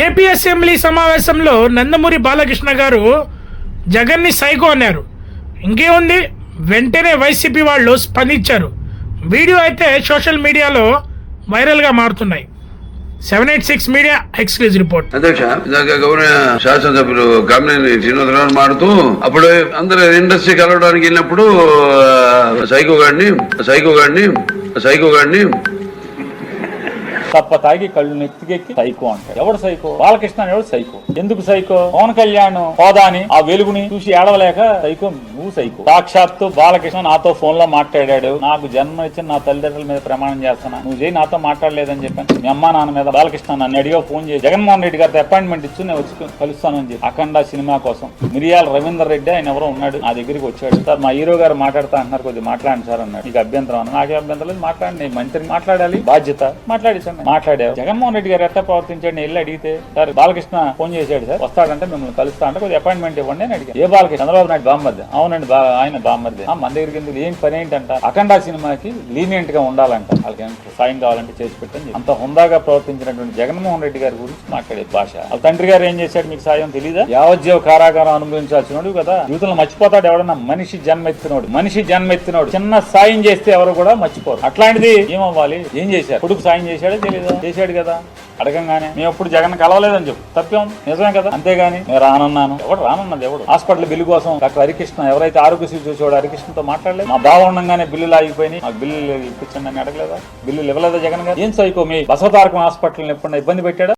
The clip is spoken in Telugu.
ఏపీ అసెంబ్లీ సమావేశంలో నందమూరి బాలకృష్ణ గారు జగన్ని సైకో అన్నారు. ఇంకేముంది, వెంటనే వైసీపీ వాళ్ళు స్పందించారు. వీడియో అయితే సోషల్ మీడియాలో వైరల్గా మారుతున్నాయి. 786 మీడియా ఎక్స్క్లూజివ్ రిపోర్ట్. అధ్యక్ష, గౌరవ శాసనసభ్యులు కామినేని శ్రీనివాసరావు మారుతూ అప్పుడు అందరూ ఇండస్ట్రీ కలవడానికి వెళ్ళినప్పుడు సైకో గాడిని తప్ప తాగి కళ్ళు నెత్తికెక్కి సైకో అంటారు. ఎవడు సైకో? బాలకృష్ణ ఎవడు సైకో? ఎందుకు సైకో? పవన్ కళ్యాణ్ హోదాని ఆ వెలుగుని చూసి ఏడవలేక సైకో. నువ్వు సైకో. సాక్షాత్తు బాలకృష్ణ నాతో ఫోన్ లో మాట్లాడాడు. నాకు జన్మ ఇచ్చిన నా తల్లిదండ్రుల మీద ప్రమాణం చేస్తున్నా, నువ్వు చేయి నాతో మాట్లాడలేదని చెప్పాను. మీ అమ్మా నాన్న మీద బాలకృష్ణ నన్ను అడిగా ఫోన్ చేసి జగన్మోహన్ రెడ్డి గారితో అపాయింట్మెంట్ ఇచ్చి నేను వచ్చి కలుస్తానని చెప్పి అఖండ సినిమా కోసం మిరియాల రవీందర్ రెడ్డి ఆయన ఎవరో ఉన్నాడు, నా దగ్గరికి వచ్చాడు. సార్ మా హీరో గారు మాట్లాడుతా అంటున్నారు, కొద్దిగా మాట్లాడండి సార్ అన్నాడు. నీకు అభ్యంతరం అన్న. నాకే అభ్యంతరం లేదు, మాట్లాడండి. మంత్రిని మాట్లాడాలి, బాధ్యత మాట్లాడేసాను. మాట్లాడావు. జగన్మోహన్ రెడ్డి గారు ఎట్లా ప్రవర్తించాడు నేను వెళ్ళి అడిగితే, సార్ బాలకృష్ణ ఫోన్ చేశాడు సార్, వస్తాడంటే మిమ్మల్ని కలుస్తా అంటే కొద్దిగా అపాయింట్మెంట్ ఇవ్వండి అని అడిగాను. ఏ బాలకృష్ణ? చంద్రబాబు నాయుడు బామ్మర్ది. అవునండి, ఆయన బామ్మర్ది. మన దగ్గరికి ఎందుకు? ఏం పని ఏంటంట? అఖండ సినిమాకి లీనియంట్ గా ఉండాలంట, వాళ్ళకి సాయం కావాలంటే చేసి పెట్టని. అంత హుందాగా ప్రవర్తించినటువంటి జగన్మోహన్ రెడ్డి గారి గురించి మాట్లాడే భాష. వాళ్ళ తండ్రి గారు ఏం చేశాడు మీకు సాయం తెలీదా? యావజ్జీవ కారాగారం అనుభవించాల్సినోడు కదా. యూతులను మర్చిపోతాడు ఎవడన్నా? మనిషి జన్మెత్తినోడు చిన్న సాయం చేస్తే ఎవరు కూడా మర్చిపోరు. అట్లాంటిది ఏమవ్వాలి? ఏం చేశారు? కొడుకు సాయం చేశాడా తెలీదా? చేశాడు కదా. అడగంగానే మేము ఎప్పుడు జగన్ కలవలేదని చెప్పు, తప్పేం? నిజమే కదా. అంతేగాని నేను రానన్నాను. ఎవడు రానన్నది? ఎవడు? హాస్పిటల్ బిల్లు కోసం డాక్టర్ హరికృష్ణ ఎవరైతే ఆరోగ్యశ్రీ చూసేవాడు హరికృష్ణతో మాట్లాడలేదు. మా బావ ఉండగానే బిల్లులు ఆగిపోయినాయి, మాకు బిల్లు ఇప్పించండి అని అడగలేదా? బిల్లులు ఇవ్వలేదా జగన్ గారు? ఏం సైకో? మీ బసవతారకం హాస్పిటల్ ఎప్పుడన్నా ఇబ్బంది పెట్టాడా?